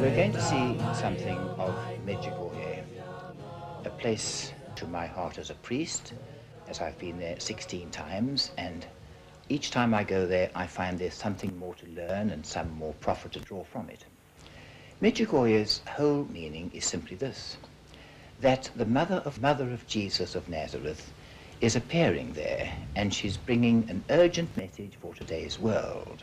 We're going to see something of Medjugorje, a place to my heart as a priest, as I've been there 16 times, and each time I go there I find there's something more to learn and some more profit to draw from it. Medjugorje's whole meaning is simply this, that the mother of Jesus of Nazareth is appearing there, and she's bringing an urgent message for today's world,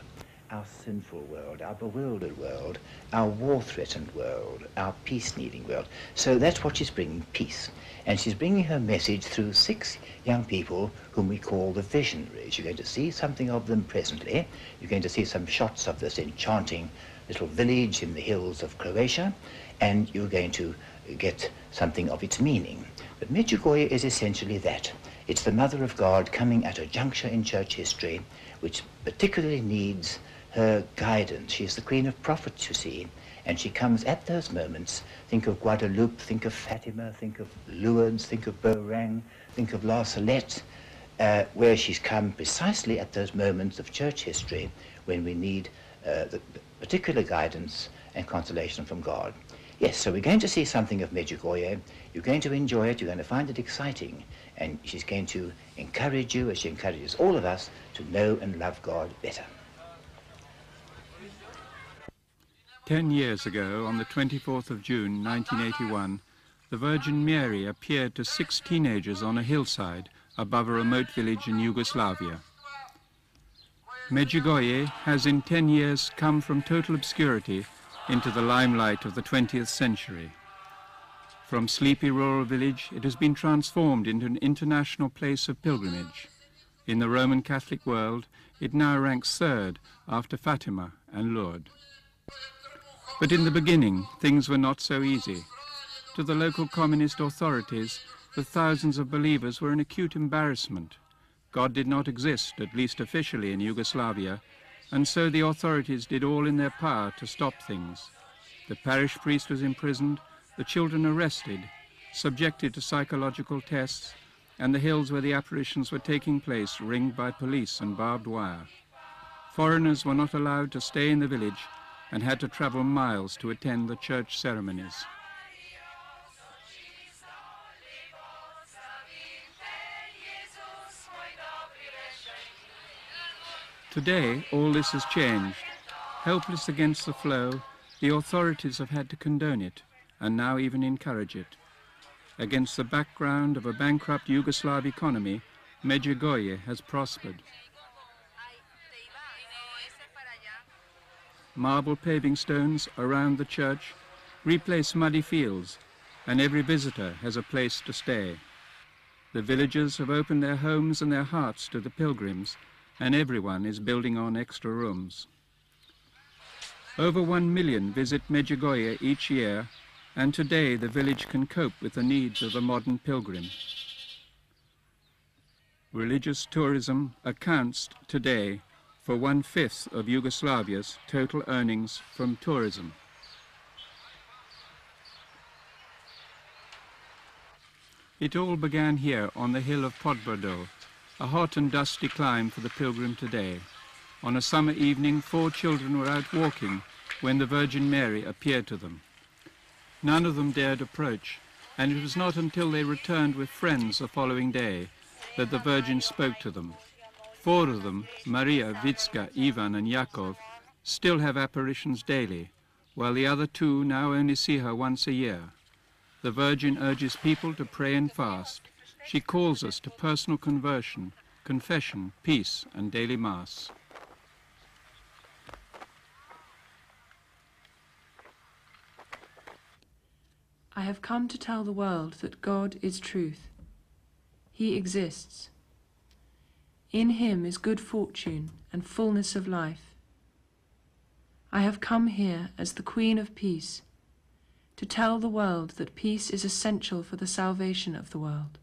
our sinful world, our bewildered world, our war-threatened world, our peace-needing world. So that's what she's bringing, peace. And she's bringing her message through 6 young people whom we call the visionaries. You're going to see something of them presently. You're going to see some shots of this enchanting little village in the hills of Croatia, and you're going to get something of its meaning. But Medjugorje is essentially that. It's the Mother of God coming at a juncture in church history which particularly needs her guidance. She's the Queen of Prophets, you see, and she comes at those moments. Think of Guadeloupe, think of Fatima, think of Lourdes, think of Beaurang, think of La Salette, where she's come precisely at those moments of church history when we need the particular guidance and consolation from God. Yes, so we're going to see something of Medjugorje. You're going to enjoy it, you're going to find it exciting, and she's going to encourage you, as she encourages all of us, to know and love God better. 10 years ago, on the 24th of June 1981, the Virgin Mary appeared to 6 teenagers on a hillside above a remote village in Yugoslavia. Medjugorje has in 10 years come from total obscurity into the limelight of the 20th century. From sleepy rural village, it has been transformed into an international place of pilgrimage. In the Roman Catholic world, it now ranks 3rd after Fatima and Lourdes. But in the beginning, things were not so easy. To the local communist authorities, the thousands of believers were an acute embarrassment. God did not exist, at least officially, in Yugoslavia, and so the authorities did all in their power to stop things. The parish priest was imprisoned, the children arrested, subjected to psychological tests, and the hills where the apparitions were taking place ringed by police and barbed wire. Foreigners were not allowed to stay in the village and had to travel miles to attend the church ceremonies. Today, all this has changed. Helpless against the flow, the authorities have had to condone it, and now even encourage it. Against the background of a bankrupt Yugoslav economy, Medjugorje has prospered. Marble paving stones around the church replace muddy fields, and every visitor has a place to stay. The villagers have opened their homes and their hearts to the pilgrims, and everyone is building on extra rooms. Over 1 million visit Medjugorje each year, and today the village can cope with the needs of the modern pilgrim. Religious tourism accounts today for 1/5 of Yugoslavia's total earnings from tourism. It all began here on the hill of Podbrdo, a hot and dusty climb for the pilgrim today. On a summer evening, 4 children were out walking when the Virgin Mary appeared to them. None of them dared approach, and it was not until they returned with friends the following day that the Virgin spoke to them. 4 of them, Maria, Vitska, Ivan and Yakov, still have apparitions daily, while the other 2 now only see her once a year. The Virgin urges people to pray and fast. She calls us to personal conversion, confession, peace, and daily Mass. I have come to tell the world that God is truth. He exists. In him is good fortune and fullness of life. I have come here as the Queen of Peace, to tell the world that peace is essential for the salvation of the world.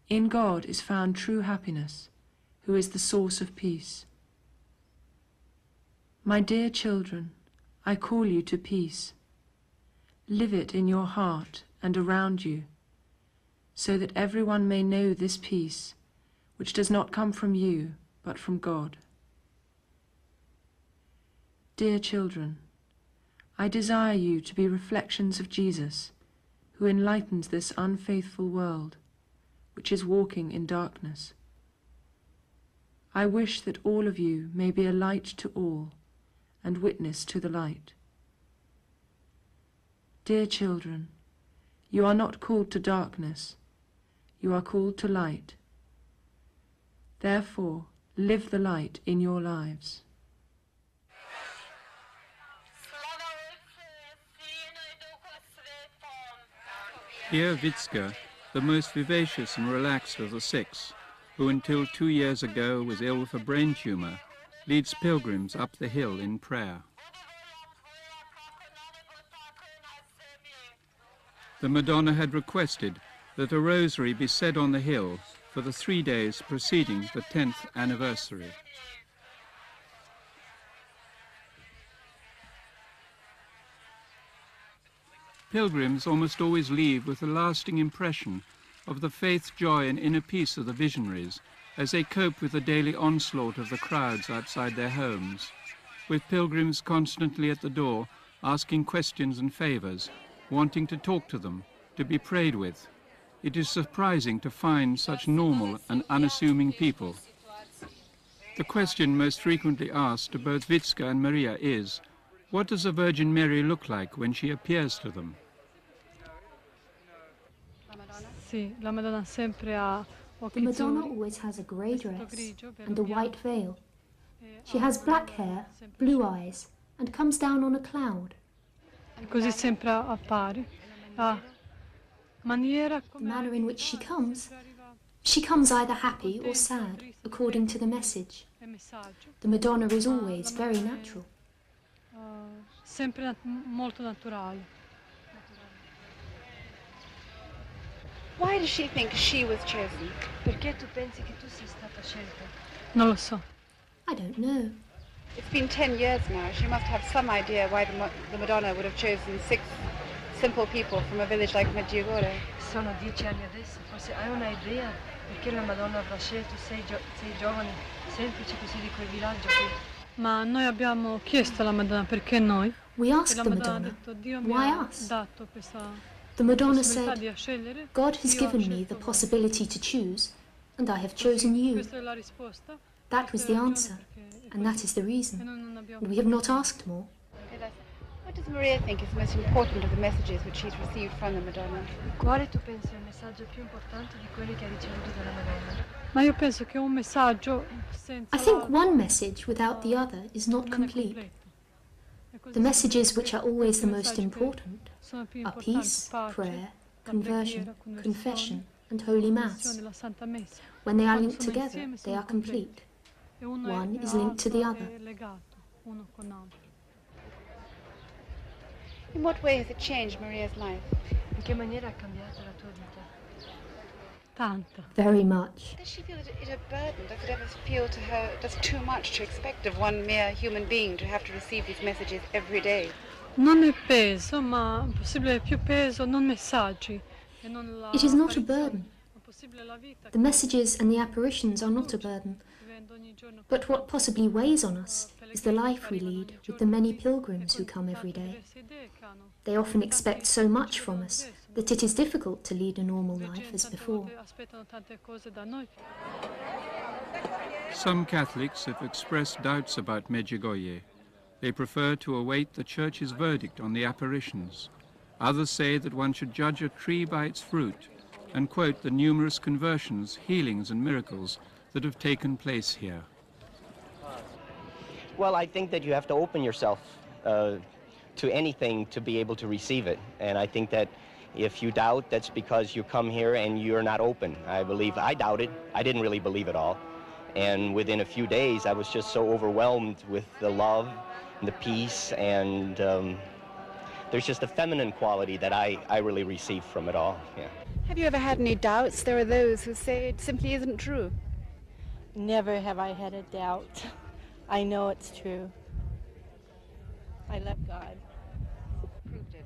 In God is found true happiness, who is the source of peace. My dear children, I call you to peace. Live it in your heart and around you, so that everyone may know this peace, which does not come from you, but from God. Dear children, I desire you to be reflections of Jesus, who enlightens this unfaithful world, which is walking in darkness. I wish that all of you may be a light to all, and witness to the light. Dear children, you are not called to darkness, you are called to light. Therefore, live the light in your lives. Here Vitska, the most vivacious and relaxed of the six, who until 2 years ago was ill with a brain tumor, leads pilgrims up the hill in prayer. The Madonna had requested that a rosary be said on the hill for the 3 days preceding the 10th anniversary. Pilgrims almost always leave with a lasting impression of the faith, joy and inner peace of the visionaries as they cope with the daily onslaught of the crowds outside their homes, with pilgrims constantly at the door asking questions and favors, wanting to talk to them, to be prayed with. It is surprising to find such normal and unassuming people. The question most frequently asked to both Vitska and Maria is, what does the Virgin Mary look like when she appears to them? The Madonna always has a grey dress and a white veil. She has black hair, blue eyes, and comes down on a cloud. Così sempre appare. La manner in which she comes either happy or sad, according to the message. The Madonna is always very natural. Sempre molto naturale. Why does she think she was chosen? Perché tu pensi che tu sia stata scelta? Non lo so. I don't know. It's been 10 years now. She must have some idea why the Madonna would have chosen 6 simple people from a village like Medjugorje. Sono 10 anni adesso, forse hai una idea perché la Madonna avrà scelto 6 giovani semplici così di quel villaggio qui? Ma noi abbiamo chiesto alla Madonna perché noi. We asked the Madonna, why us? The Madonna said, God has given me the possibility to choose, and I have chosen you. That was the answer, and that is the reason. And we have not asked more. What does Maria think is most important of the messages which she's received from the Madonna? Quale tu pensi è il messaggio più importante di quelli che ha ricevuto dalla Madonna? Ma io penso che un messaggio senza I think one message without the other is not complete. The messages which are always the most important are peace, prayer, conversion, confession, and Holy Mass. When they are linked together, they are complete. One is linked to the other. In what way has it changed Maria's life? In che maniera ha cambiato la tua vita? Tanto. Very much. Does she feel it a burden? Does it ever feel to her just too much to expect of one mere human being to have to receive these messages every day? Non è peso, ma possibile più peso, non messaggi. It is not a burden. The messages and the apparitions are not a burden. But what possibly weighs on us is the life we lead with the many pilgrims who come every day. They often expect so much from us that it is difficult to lead a normal life as before. Some Catholics have expressed doubts about Medjugorje. They prefer to await the Church's verdict on the apparitions. Others say that one should judge a tree by its fruit and quote the numerous conversions, healings and miracles that have taken place here. Well, I think that you have to open yourself to anything to be able to receive it. And I think that if you doubt, that's because you come here and you're not open. I doubted. I didn't really believe it all. And within a few days, I was just so overwhelmed with the love and the peace, and there's just a feminine quality that I really received from it all. Yeah. Have you ever had any doubts? There are those who say it simply isn't true. Never have I had a doubt. I know it's true. I love God. Proved it.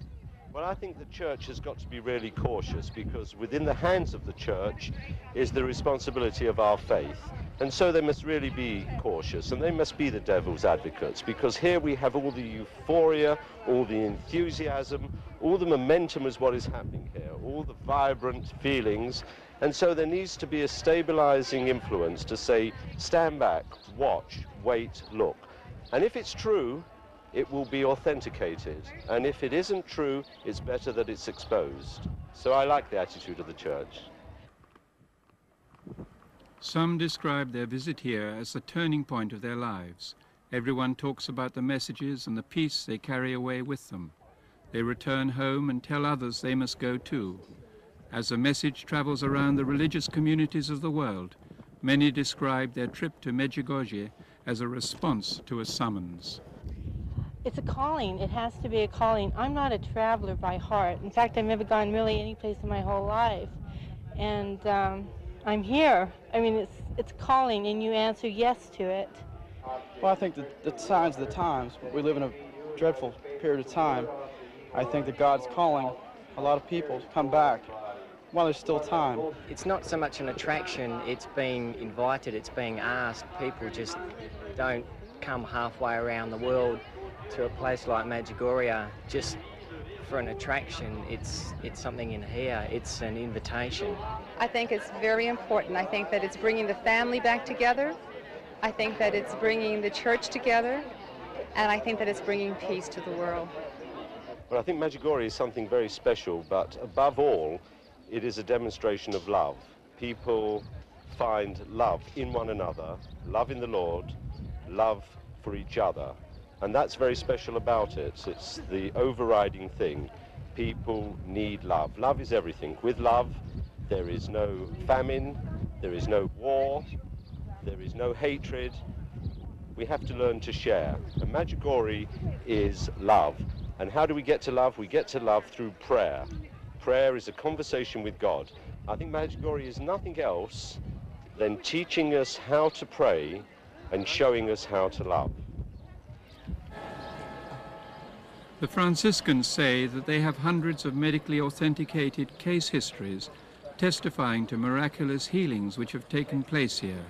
Well, I think the church has got to be really cautious, because within the hands of the church is the responsibility of our faith. And so they must really be cautious, and they must be the devil's advocates, because here we have all the euphoria, all the enthusiasm, all the momentum is what is happening here, all the vibrant feelings. And so there needs to be a stabilizing influence to say, stand back, watch, wait, look. And if it's true, it will be authenticated. And if it isn't true, it's better that it's exposed. So I like the attitude of the church. Some describe their visit here as the turning point of their lives. Everyone talks about the messages and the peace they carry away with them. They return home and tell others they must go too. As the message travels around the religious communities of the world, many describe their trip to Medjugorje as a response to a summons. It's a calling. It has to be a calling. I'm not a traveler by heart. In fact, I've never gone really any place in my whole life. And I'm here. I mean, it's calling, and you answer yes to it. Well, I think that the signs of the times, we live in a dreadful period of time. I think that God's calling a lot of people to come back while there's still time. It's not so much an attraction, it's being invited, it's being asked. People just don't come halfway around the world to a place like Medjugorje just for an attraction. It's something in here, it's an invitation. I think it's very important. I think that it's bringing the family back together. I think that it's bringing the church together. And I think that it's bringing peace to the world. Well, I think Medjugorje is something very special, but above all, it is a demonstration of love. People find love in one another, love in the Lord, love for each other. And that's very special about it. It's the overriding thing. People need love. Love is everything. With love, there is no famine, there is no war, there is no hatred. We have to learn to share. And Medjugorje is love. And how do we get to love? We get to love through prayer. Prayer is a conversation with God. I think Medjugorje is nothing else than teaching us how to pray and showing us how to love. The Franciscans say that they have hundreds of medically authenticated case histories testifying to miraculous healings which have taken place here,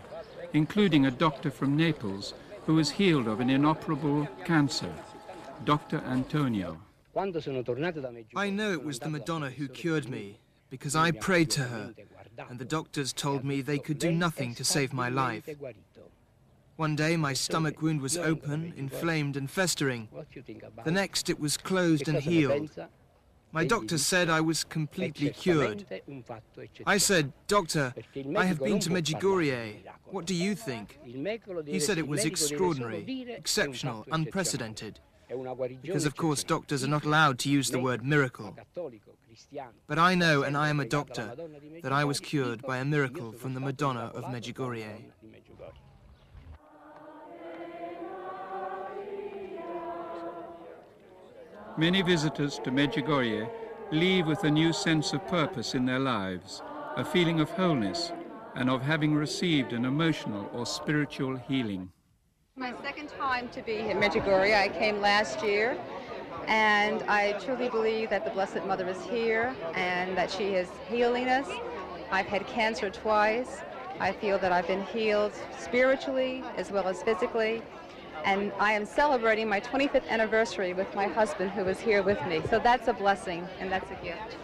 including a doctor from Naples who was healed of an inoperable cancer, Dr. Antonio. I know it was the Madonna who cured me, because I prayed to her, and the doctors told me they could do nothing to save my life. One day my stomach wound was open, inflamed and festering. The next it was closed and healed. My doctor said I was completely cured. I said, "Doctor, I have been to Medjugorje. What do you think?" He said it was extraordinary, exceptional, unprecedented. Because, of course, doctors are not allowed to use the word miracle. But I know, and I am a doctor, that I was cured by a miracle from the Madonna of Medjugorje. Many visitors to Medjugorje leave with a new sense of purpose in their lives, a feeling of wholeness, and of having received an emotional or spiritual healing. My second time to be in Medjugorje. I came last year, and I truly believe that the Blessed Mother is here and that she is healing us. I've had cancer twice. I feel that I've been healed spiritually as well as physically, and I am celebrating my 25th anniversary with my husband who is here with me. So that's a blessing and that's a gift.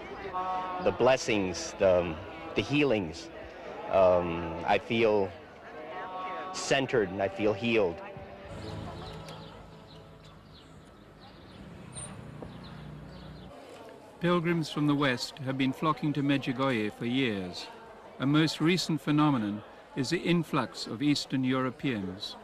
The blessings, the healings, I feel centered and I feel healed. Pilgrims from the West have been flocking to Medjugorje for years. A most recent phenomenon is the influx of Eastern Europeans.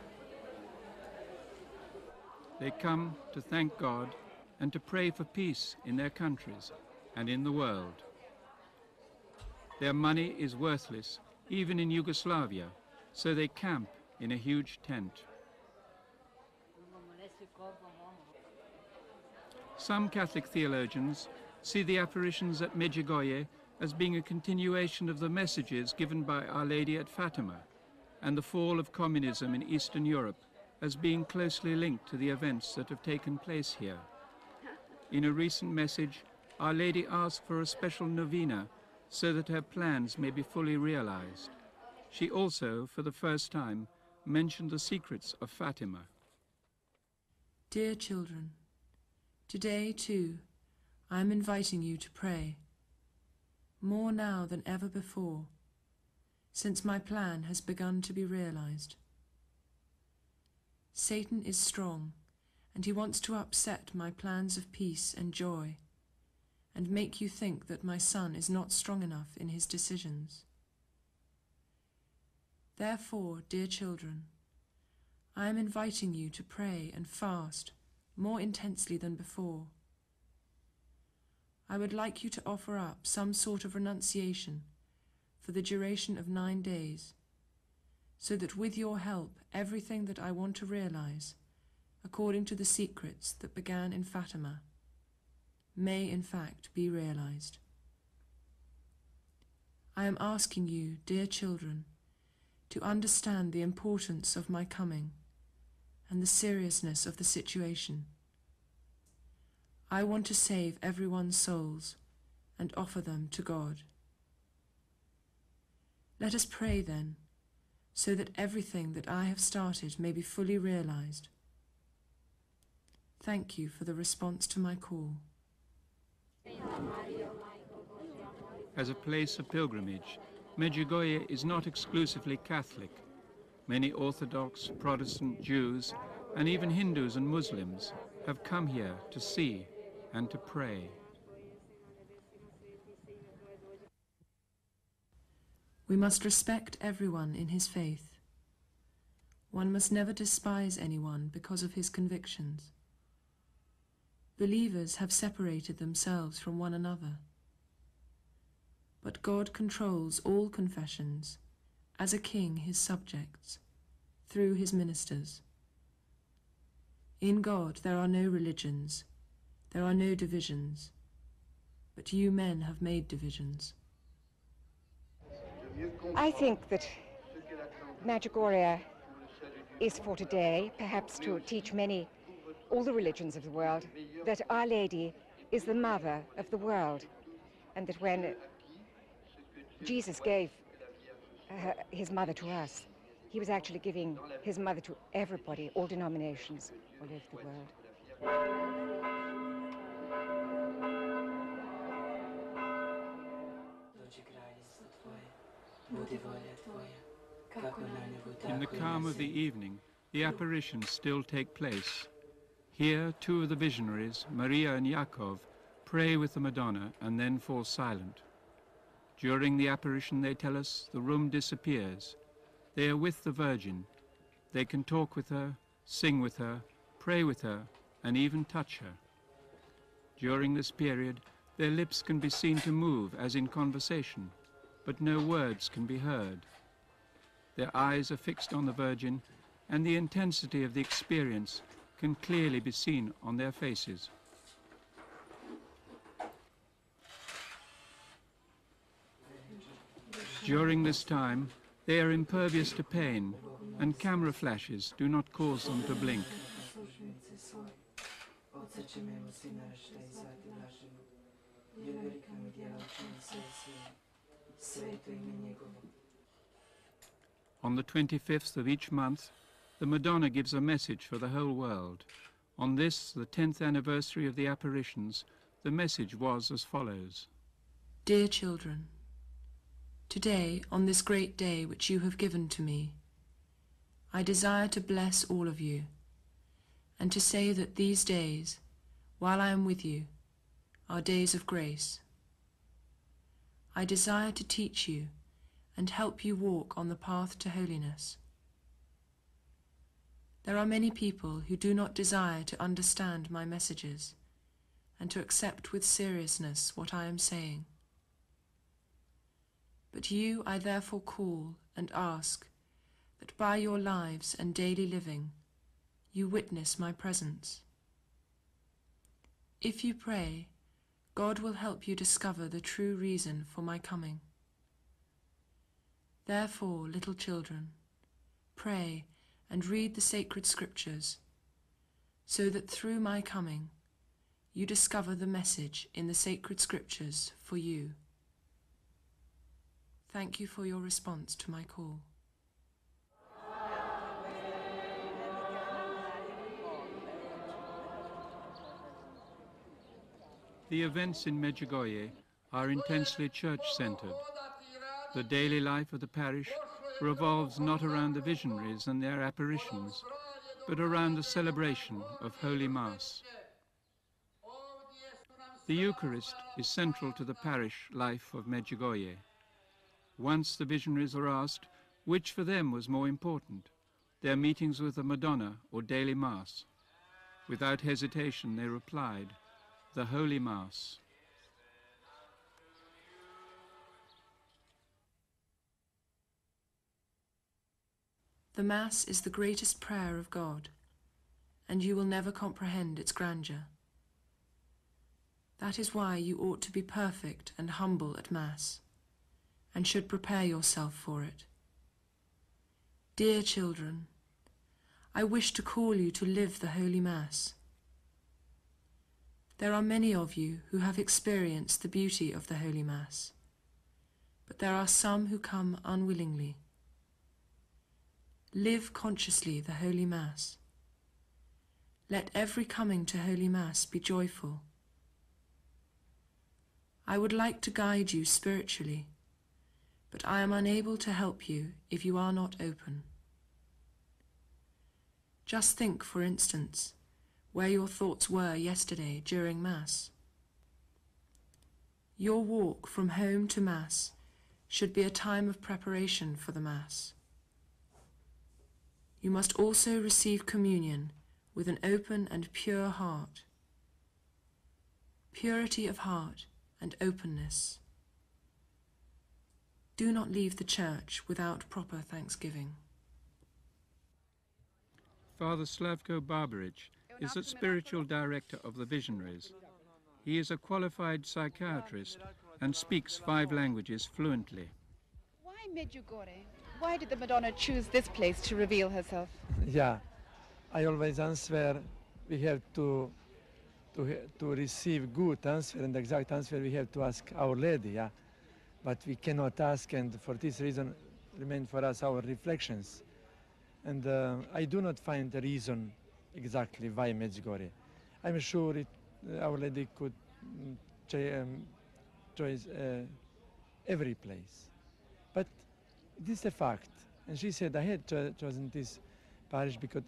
They come to thank God and to pray for peace in their countries and in the world. Their money is worthless, even in Yugoslavia, so they camp in a huge tent. Some Catholic theologians see the apparitions at Medjugorje as being a continuation of the messages given by Our Lady at Fatima, and the fall of communism in Eastern Europe as being closely linked to the events that have taken place here. In a recent message, Our Lady asked for a special novena so that her plans may be fully realized. She also, for the first time, mentioned the secrets of Fatima. Dear children, today too, I am inviting you to pray, more now than ever before, since my plan has begun to be realized. Satan is strong, and he wants to upset my plans of peace and joy, and make you think that my son is not strong enough in his decisions. Therefore, dear children, I am inviting you to pray and fast more intensely than before. I would like you to offer up some sort of renunciation for the duration of 9 days, so that with your help everything that I want to realize, according to the secrets that began in Fatima, may in fact be realized. I am asking you, dear children, to understand the importance of my coming and the seriousness of the situation. I want to save everyone's souls and offer them to God. Let us pray then, so that everything that I have started may be fully realized. Thank you for the response to my call. As a place of pilgrimage, Medjugorje is not exclusively Catholic. Many Orthodox, Protestant, Jews, and even Hindus and Muslims have come here to see and to pray. We must respect everyone in his faith. One must never despise anyone because of his convictions. Believers have separated themselves from one another. But God controls all confessions, as a king his subjects, through his ministers. In God there are no religions, there are no divisions, but you men have made divisions. I think that Medjugorje is for today, perhaps to teach all the religions of the world, that Our Lady is the mother of the world, and that when Jesus gave his mother to us, he was actually giving his mother to everybody, all denominations all over the world. In the calm of the evening, the apparitions still take place. Here, two of the visionaries, Maria and Yakov, pray with the Madonna and then fall silent. During the apparition, they tell us, the room disappears. They are with the Virgin. They can talk with her, sing with her, pray with her, and even touch her. During this period, their lips can be seen to move as in conversation, but no words can be heard. Their eyes are fixed on the Virgin, and the intensity of the experience can clearly be seen on their faces. During this time, they are impervious to pain, and camera flashes do not cause them to blink. On the 25th of each month, the Madonna gives a message for the whole world. On this, the 10th anniversary of the apparitions, the message was as follows. Dear children, today, on this great day which you have given to me, I desire to bless all of you, and to say that these days, while I am with you, are days of grace. I desire to teach you and help you walk on the path to holiness. There are many people who do not desire to understand my messages and to accept with seriousness what I am saying. But you I therefore call and ask that by your lives and daily living you witness my presence. If you pray, God will help you discover the true reason for my coming. Therefore, little children, pray and read the sacred scriptures, so that through my coming you discover the message in the sacred scriptures for you. Thank you for your response to my call. The events in Medjugorje are intensely church-centered. The daily life of the parish revolves not around the visionaries and their apparitions, but around the celebration of Holy Mass. The Eucharist is central to the parish life of Medjugorje. Once the visionaries were asked which for them was more important, their meetings with the Madonna or daily Mass. Without hesitation they replied, the Holy Mass. The Mass is the greatest prayer of God, and you will never comprehend its grandeur. That is why you ought to be perfect and humble at Mass, and should prepare yourself for it. Dear children, I wish to call you to live the Holy Mass. There are many of you who have experienced the beauty of the Holy Mass, but there are some who come unwillingly. Live consciously the Holy Mass. Let every coming to Holy Mass be joyful. I would like to guide you spiritually, but I am unable to help you if you are not open. Just think, for instance, where your thoughts were yesterday during Mass. Your walk from home to Mass should be a time of preparation for the Mass. You must also receive communion with an open and pure heart. Purity of heart and openness. Do not leave the church without proper thanksgiving. Father Slavko Barbaric is the spiritual director of the Visionaries. He is a qualified psychiatrist and speaks 5 languages fluently. Why Medjugorje? Why did the Madonna choose this place to reveal herself? Yeah, I always answer we have to receive good answer, and exact answer we have to ask Our Lady, yeah. But we cannot ask, and for this reason remain for us our reflections. And I do not find the reason exactly why Medjugorje. I'm sure Our Lady could choose every place. But this is a fact. And she said, I had chosen this parish because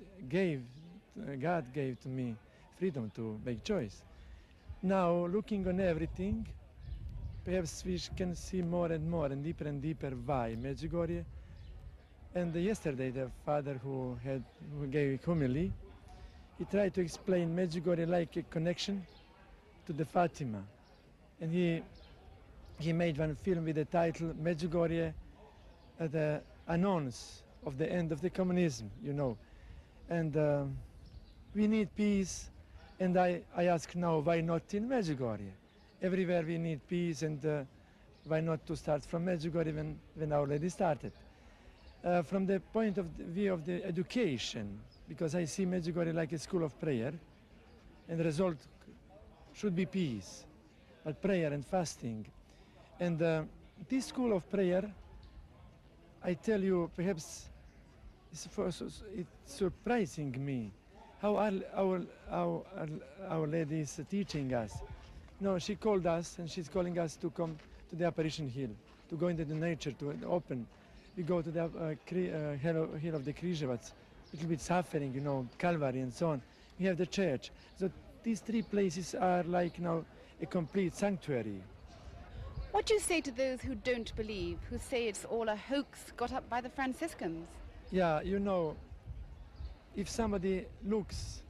God gave to me freedom to make choice. Now, looking on everything, perhaps we can see more and deeper why Medjugorje. And yesterday, the father who gave homily, he tried to explain Medjugorje like a connection to the Fatima. And he made one film with the title Medjugorje, the announce of the end of the communism, you know. And we need peace, and I ask now, why not in Medjugorje? Everywhere we need peace, and why not to start from Medjugorje when Our Lady started? From the point of view of the education, because I see Medjugorje like a school of prayer, and the result should be peace, but prayer and fasting. And this school of prayer, I tell you, perhaps it's surprising me how Our Lady is teaching us. No, she called us, and she's calling us to come to the apparition hill, to go into the nature, to open. We go to the hill of the Križevac, a little bit suffering, you know, Calvary and so on. We have the church. So these 3 places are like now a complete sanctuary. What do you say to those who don't believe, who say it's all a hoax got up by the Franciscans? Yeah, you know, if somebody looks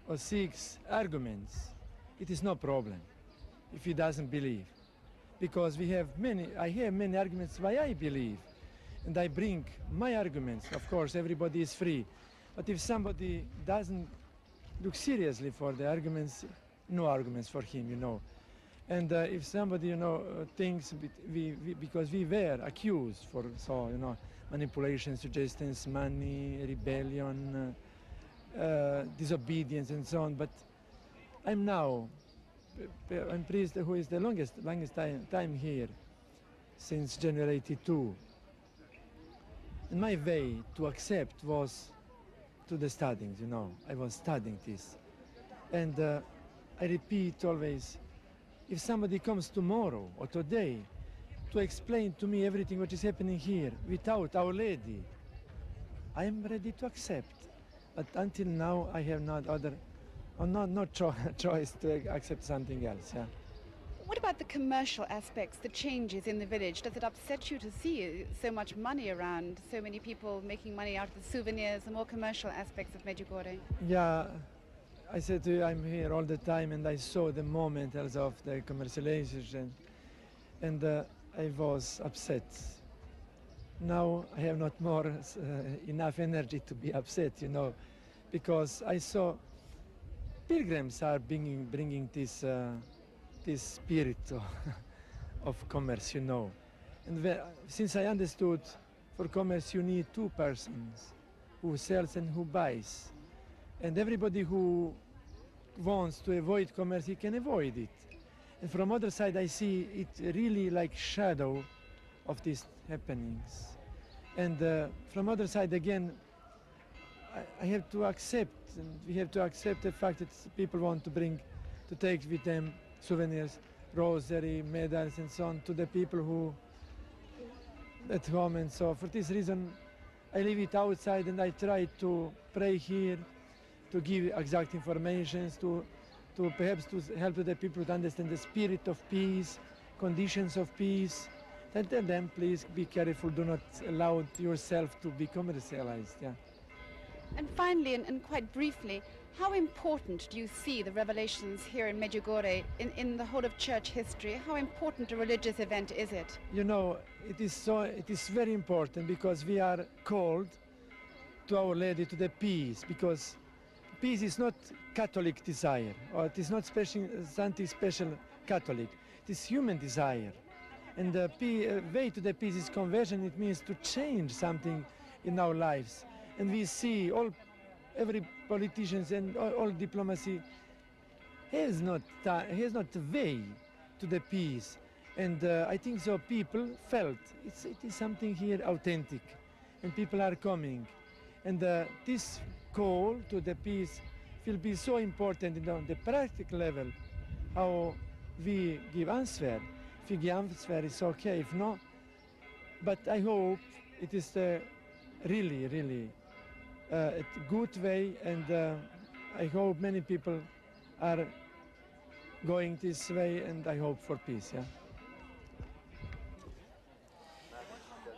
or seeks arguments, it is no problem if he doesn't believe. Because I have many arguments why I believe. And I bring my arguments. Of course, everybody is free. But if somebody doesn't look seriously for the arguments, no arguments for him, you know. And if somebody, you know, thinks because we were accused for, so, you know, manipulation, suggestions, money, rebellion, disobedience and so on. But I'm now priest who is the longest time here, since January 82. And my way to accept was to the studying, you know. I was studying this. And I repeat always, if somebody comes tomorrow or today to explain to me everything what is happening here without Our Lady, I am ready to accept. But until now, I have no choice to accept something else. Yeah. What about the commercial aspects, the changes in the village? Does it upset you to see so much money around, so many people making money out of the souvenirs, the more commercial aspects of Medjugorje? Yeah, I said to you, I'm here all the time, and I saw the moment of the commercialization, and I was upset. Now I have not more enough energy to be upset, you know, because I saw pilgrims are bringing this spirit of commerce, you know. And since I understood for commerce you need two persons, who sells and who buys. And everybody who wants to avoid commerce, he can avoid it. And from other side I see it really like shadow of these happenings. And from other side again, I have to accept, and we have to accept the fact that people want to take with them souvenirs, rosary, medals and so on to the people who at home. And so for this reason I leave it outside and I try to pray here, to give exact information, to perhaps to help the people to understand the spirit of peace, conditions of peace. And tell them, please be careful, do not allow yourself to be commercialized. Yeah. And finally, and quite briefly, how important do you see the revelations here in Medjugorje in the whole of church history? How important a religious event is it? You know, it is very important because we are called to Our Lady, to the peace, because peace is not Catholic desire, or it is not something special Catholic. It is human desire. And the way to the peace is conversion. It means to change something in our lives. And we see every politician and all diplomacy has not a way to the peace. And I think so people felt it is something here authentic, and people are coming. And this call to the peace will be so important on the practical level, how we give answer. If we give answer, it's okay. If not, but I hope it is really a good way, and I hope many people are going this way, and I hope for peace. Yeah.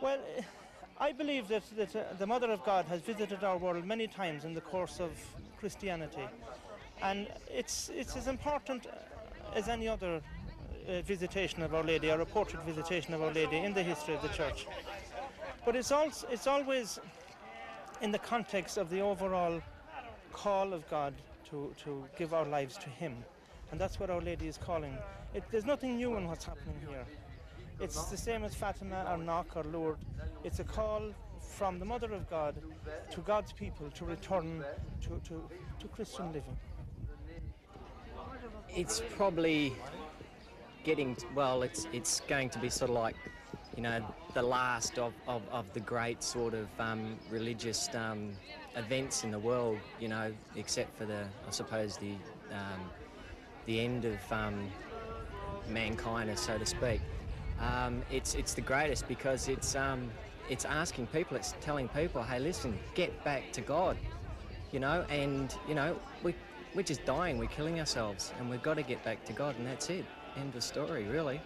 Well, I believe that the Mother of God has visited our world many times in the course of Christianity, and it's as important as any other visitation of Our Lady, a reported visitation of Our Lady in the history of the Church. But it's always in the context of the overall call of God to give our lives to Him, and that's what Our Lady is calling. There's nothing new in what's happening here. It's the same as Fatima or Knock or Lourdes. It's a call from the Mother of God to God's people to return to Christian living. It's probably getting, well, it's going to be sort of like, you know, the last of the great sort of religious events in the world, you know, except for I suppose the end of mankind, so to speak. It's the greatest because it's asking people, it's telling people, hey, listen, get back to God, you know, and, you know, we're just dying, we're killing ourselves, and we've got to get back to God, and that's it. End of story, really.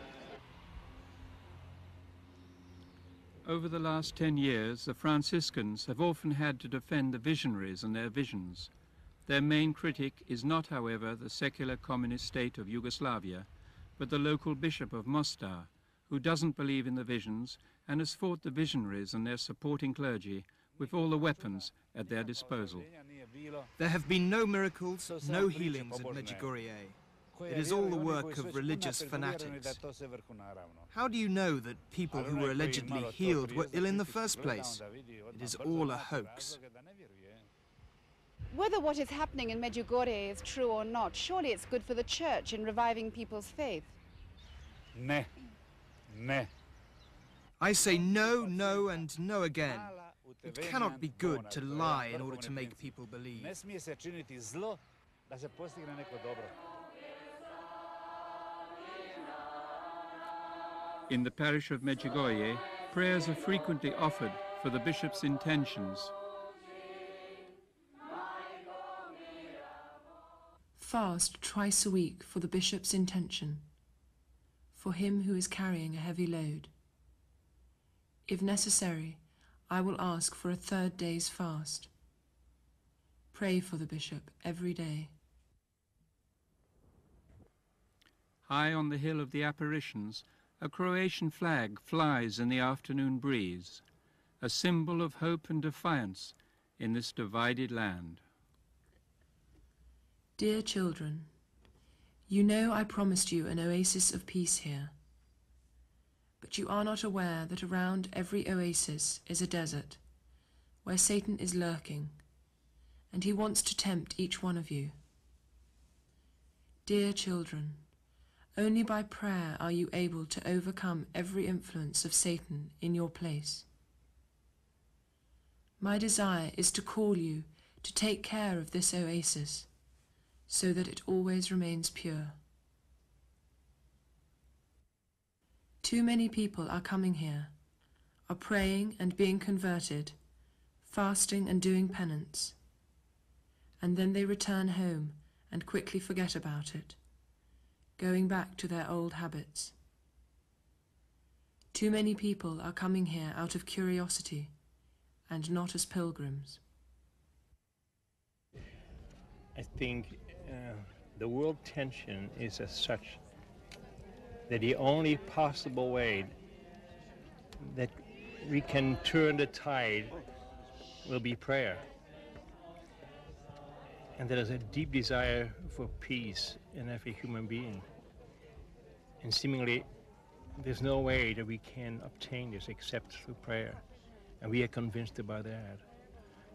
Over the last 10 years, the Franciscans have often had to defend the visionaries and their visions. Their main critic is not, however, the secular communist state of Yugoslavia, but the local bishop of Mostar, who doesn't believe in the visions and has fought the visionaries and their supporting clergy with all the weapons at their disposal. There have been no miracles, no healings at Medjugorje. It is all the work of religious fanatics. How do you know that people who were allegedly healed were ill in the first place? It is all a hoax. Whether what is happening in Medjugorje is true or not, surely it's good for the church in reviving people's faith. Ne. Ne. I say no, no, and no again. It cannot be good to lie in order to make people believe. Ne smije se činiti zlo da se postigne neko dobro. In the parish of Medjugorje, prayers are frequently offered for the bishop's intentions. Fast twice a week for the bishop's intention, for him who is carrying a heavy load. If necessary, I will ask for a 3rd day's fast. Pray for the bishop every day. High on the hill of the apparitions, a Croatian flag flies in the afternoon breeze, a symbol of hope and defiance in this divided land. Dear children, you know I promised you an oasis of peace here. But you are not aware that around every oasis is a desert, where Satan is lurking, and he wants to tempt each one of you. Dear children, only by prayer are you able to overcome every influence of Satan in your place. My desire is to call you to take care of this oasis, so that it always remains pure. Too many people are coming here, are praying and being converted, fasting and doing penance, and then they return home and quickly forget about it, going back to their old habits. Too many people are coming here out of curiosity and not as pilgrims. I think the world tension is as such that the only possible way that we can turn the tide will be prayer. And there is a deep desire for peace in every human being. And seemingly, there's no way that we can obtain this except through prayer. And we are convinced about that.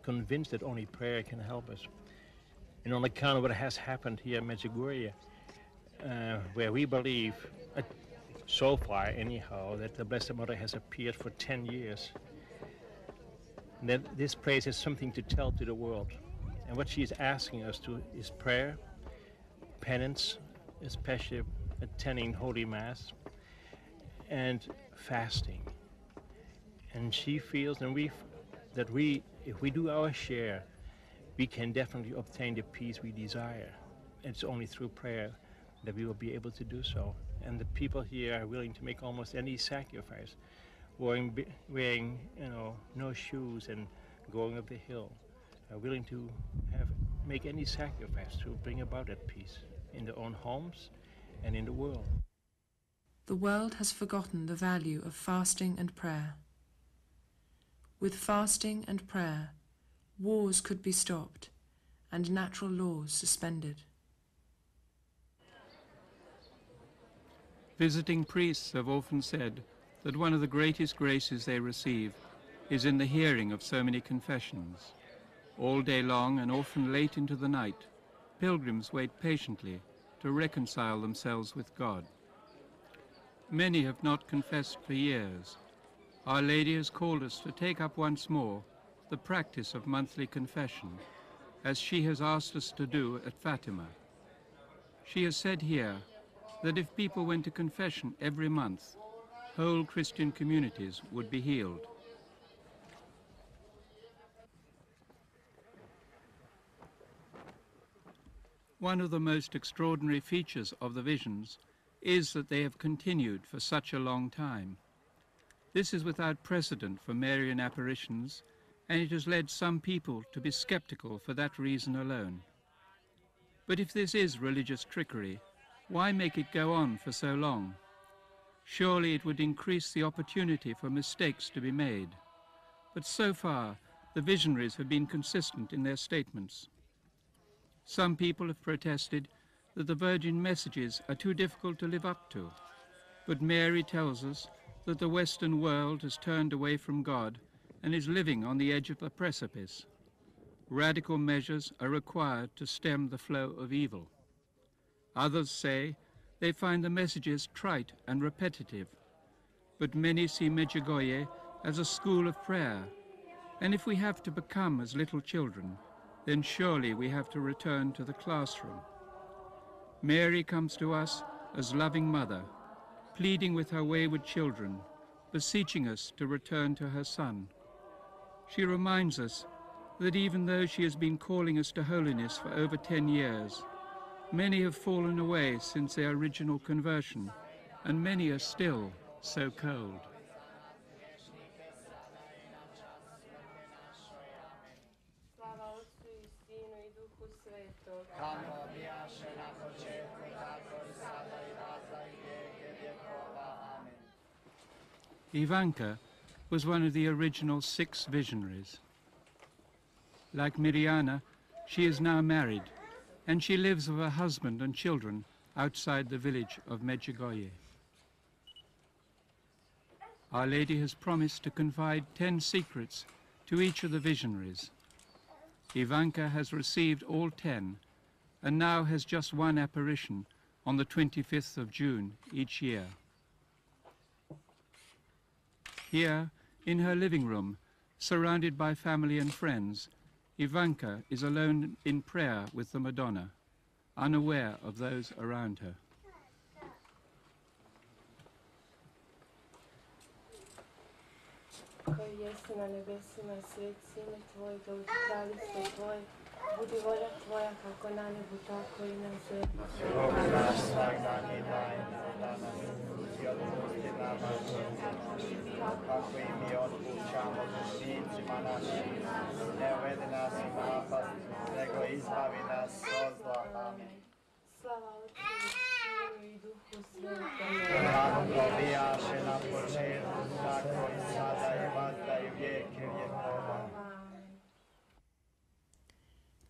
Convinced that only prayer can help us. And on account of what has happened here in Medjugorje, where we believe, so far anyhow, that the Blessed Mother has appeared for 10 years, that this place is something to tell to the world. And what she is asking us to is prayer, penance, especially attending Holy Mass, and fasting. And she feels, and that if we do our share, we can definitely obtain the peace we desire. It's only through prayer that we will be able to do so. And the people here are willing to make almost any sacrifice, wearing no shoes and going up the hill, are willing to make any sacrifice to bring about that peace in their own homes and in the world. The world has forgotten the value of fasting and prayer. With fasting and prayer, wars could be stopped and natural laws suspended. Visiting priests have often said that one of the greatest graces they receive is in the hearing of so many confessions. All day long and often late into the night, pilgrims wait patiently to reconcile themselves with God. Many have not confessed for years. Our Lady has called us to take up once more the practice of monthly confession, as she has asked us to do at Fatima. She has said here that if people went to confession every month, whole Christian communities would be healed. One of the most extraordinary features of the visions is that they have continued for such a long time. This is without precedent for Marian apparitions, and it has led some people to be skeptical for that reason alone. But if this is religious trickery, why make it go on for so long? Surely it would increase the opportunity for mistakes to be made. But so far, the visionaries have been consistent in their statements. Some people have protested that the Virgin messages are too difficult to live up to. But Mary tells us that the Western world has turned away from God and is living on the edge of a precipice. radical measures are required to stem the flow of evil. Others say they find the messages trite and repetitive, but many see Medjugorje as a school of prayer, and if we have to become as little children, then surely we have to return to the classroom. Mary comes to us as loving mother, pleading with her wayward children, beseeching us to return to her Son. She reminds us that even though she has been calling us to holiness for over 10 years, many have fallen away since their original conversion, and many are still so cold. Ivanka was one of the original 6 visionaries. Like Miriana, she is now married, and she lives with her husband and children outside the village of Medjugorje. Our Lady has promised to confide 10 secrets to each of the visionaries. Ivanka has received all 10, and now has just one apparition on the 25th of June each year. Here, in her living room, surrounded by family and friends, Ivanka is alone in prayer with the Madonna, unaware of those around her.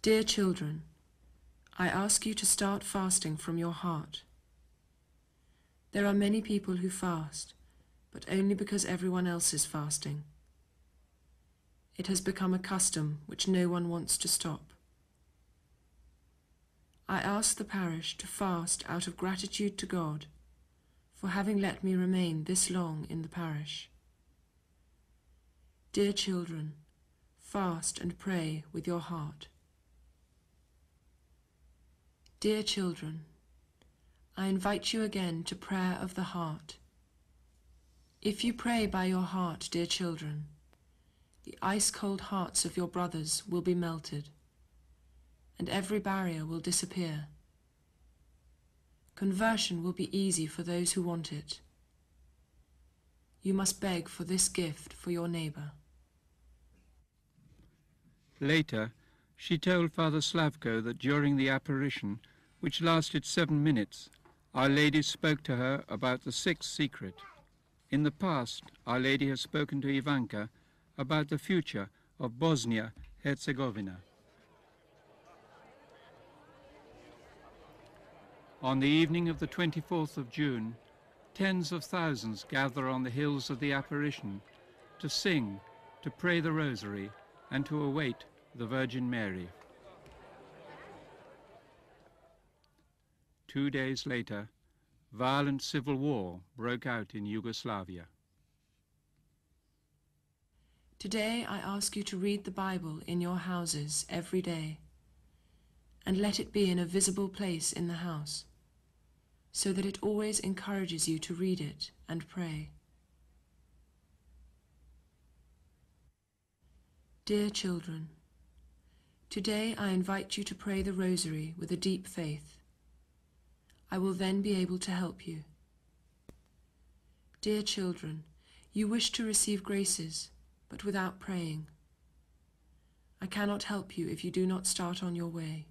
Dear children, I ask you to start fasting from your heart. There are many people who fast, but only because everyone else is fasting. It has become a custom which no one wants to stop. I ask the parish to fast out of gratitude to God for having let me remain this long in the parish. Dear children, fast and pray with your heart. Dear children, I invite you again to prayer of the heart. If you pray by your heart, dear children, the ice-cold hearts of your brothers will be melted, and every barrier will disappear. Conversion will be easy for those who want it. You must beg for this gift for your neighbor. Later, she told Father Slavko that during the apparition, which lasted 7 minutes, Our Lady spoke to her about the 6th secret. In the past, Our Lady has spoken to Ivanka about the future of Bosnia-Herzegovina. On the evening of the 24th of June, tens of thousands gather on the hills of the apparition to sing, to pray the Rosary, and to await the Virgin Mary. 2 days later, violent civil war broke out in Yugoslavia. Today I ask you to read the Bible in your houses every day, and let it be in a visible place in the house, so that it always encourages you to read it and pray. Dear children, today I invite you to pray the Rosary with a deep faith. I will then be able to help you. Dear children, you wish to receive graces, but without praying. I cannot help you if you do not start on your way.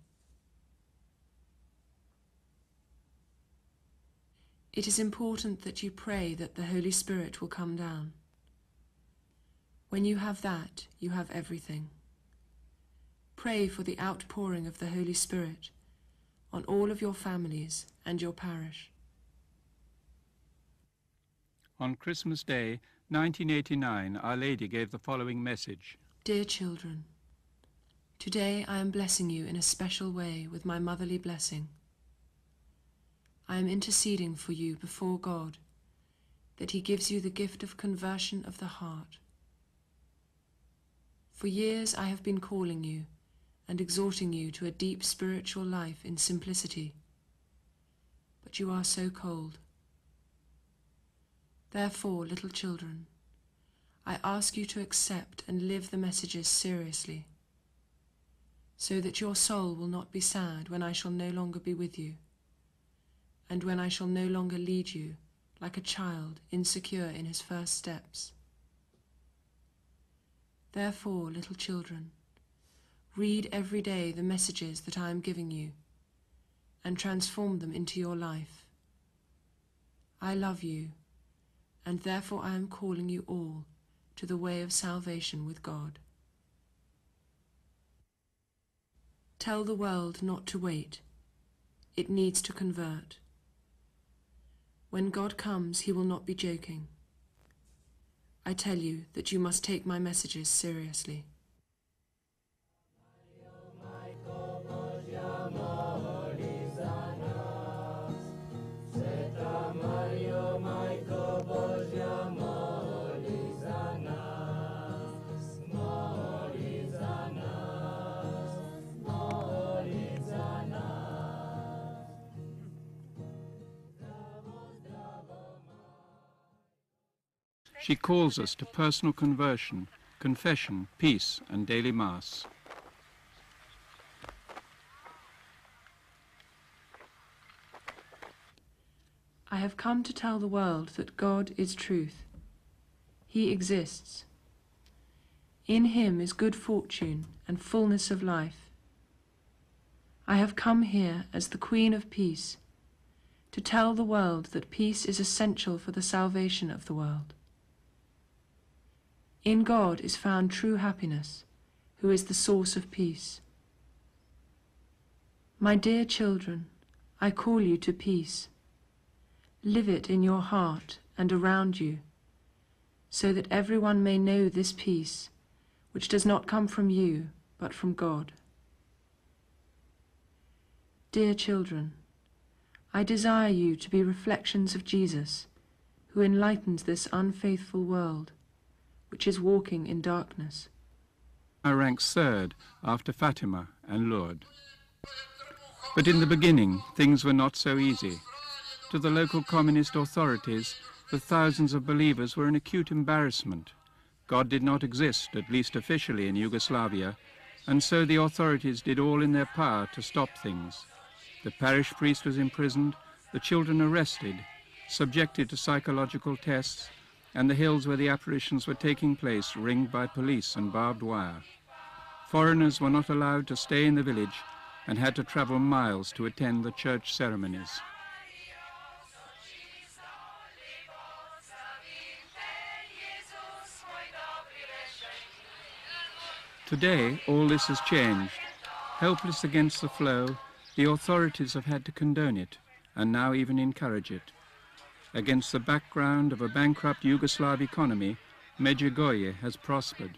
It is important that you pray that the Holy Spirit will come down. When you have that, you have everything. Pray for the outpouring of the Holy Spirit on all of your families and your parish. On Christmas Day, 1989, Our Lady gave the following message. Dear children, Today I am blessing you in a special way with my motherly blessing. I am interceding for you before God, that he gives you the gift of conversion of the heart. For years I have been calling you and exhorting you to a deep spiritual life in simplicity, but you are so cold. Therefore, little children, I ask you to accept and live the messages seriously, so that your soul will not be sad when I shall no longer be with you, and when I shall no longer lead you like a child insecure in his first steps. Therefore, little children, read every day the messages that I am giving you, and transform them into your life. I love you, and therefore I am calling you all to the way of salvation with God. Tell the world not to wait. It needs to convert. When God comes, he will not be joking. I tell you that you must take my messages seriously. She calls us to personal conversion, confession, peace, and daily Mass. I have come to tell the world that God is truth. He exists. In him is good fortune and fullness of life. I have come here as the Queen of Peace, to tell the world that peace is essential for the salvation of the world. In God is found true happiness, who is the source of peace. My dear children, I call you to peace. Live it in your heart and around you, so that everyone may know this peace, which does not come from you, but from God. Dear children, I desire you to be reflections of Jesus, who enlightens this unfaithful world, which is walking in darkness. I ranks third after Fatima and Lourdes. But in the beginning, things were not so easy. To the local communist authorities, the thousands of believers were an acute embarrassment. God did not exist, at least officially, in Yugoslavia, and so the authorities did all in their power to stop things. The parish priest was imprisoned, the children arrested, subjected to psychological tests, and the hills where the apparitions were taking place ringed by police and barbed wire. Foreigners were not allowed to stay in the village and had to travel miles to attend the church ceremonies. Today, all this has changed. Helpless against the flow, the authorities have had to condone it, and now even encourage it. Against the background of a bankrupt Yugoslav economy, Medjugorje has prospered.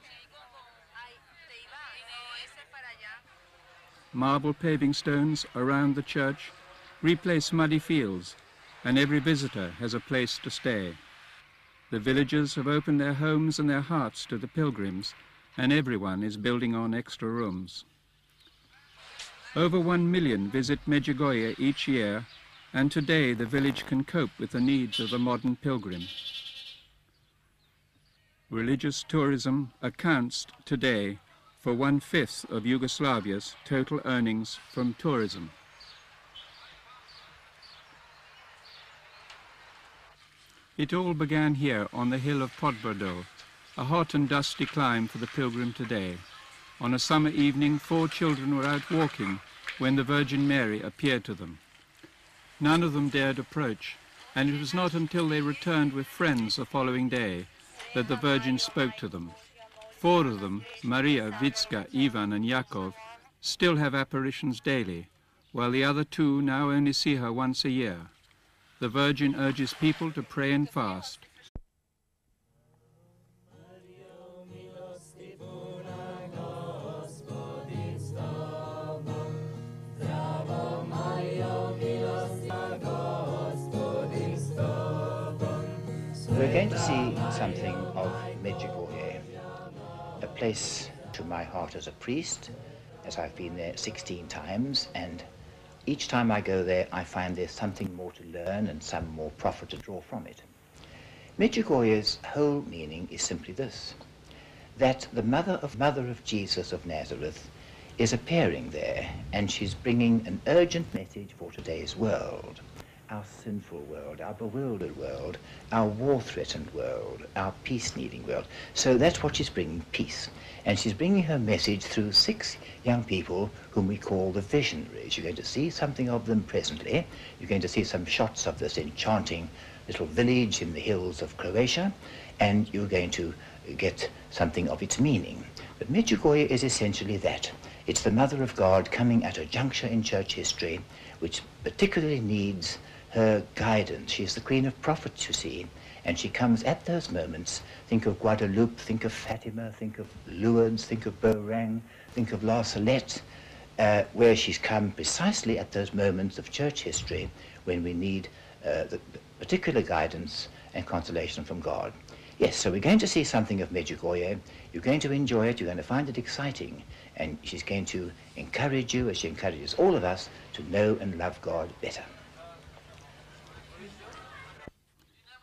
Marble paving stones around the church replace muddy fields, and every visitor has a place to stay. The villagers have opened their homes and their hearts to the pilgrims, and everyone is building on extra rooms. Over 1 million visit Medjugorje each year, and today the village can cope with the needs of the modern pilgrim. Religious tourism accounts today for 1/5 of Yugoslavia's total earnings from tourism. It all began here on the hill of Podbrdo, a hot and dusty climb for the pilgrim today. On a summer evening, 4 children were out walking when the Virgin Mary appeared to them. None of them dared approach, and it was not until they returned with friends the following day that the Virgin spoke to them. 4 of them, Maria, Vitska, Ivan and Yakov, still have apparitions daily, while the other 2 now only see her once a year. The Virgin urges people to pray and fast. We're going to see something of Medjugorje, a place to my heart as a priest, as I've been there 16 times, and each time I go there I find there's something more to learn and some more profit to draw from it. Medjugorje's whole meaning is simply this, that the mother of Jesus of Nazareth is appearing there, and she's bringing an urgent message for today's world, our sinful world, our bewildered world, our war-threatened world, our peace-needing world. So that's what she's bringing, peace. And she's bringing her message through 6 young people whom we call the visionaries. You're going to see something of them presently. You're going to see some shots of this enchanting little village in the hills of Croatia, and you're going to get something of its meaning. But Medjugorje is essentially that. It's the Mother of God coming at a juncture in church history which particularly needs her guidance. She's the Queen of Prophets, you see, and she comes at those moments. Think of Guadeloupe, think of Fatima, think of Lourdes, think of Beaurang, think of La Salette, where she's come precisely at those moments of church history when we need the particular guidance and consolation from God. Yes, so we're going to see something of Medjugorje. You're going to enjoy it, you're going to find it exciting, and she's going to encourage you, as she encourages all of us, to know and love God better.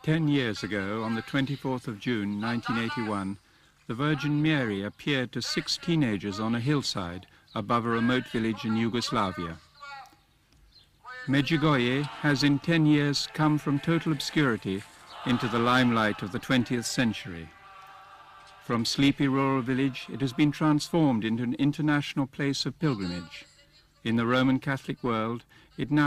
10 years ago, on the 24th of June 1981, the Virgin Mary appeared to 6 teenagers on a hillside above a remote village in Yugoslavia. Medjugorje has in 10 years come from total obscurity into the limelight of the 20th century. From sleepy rural village, it has been transformed into an international place of pilgrimage. In the Roman Catholic world, it now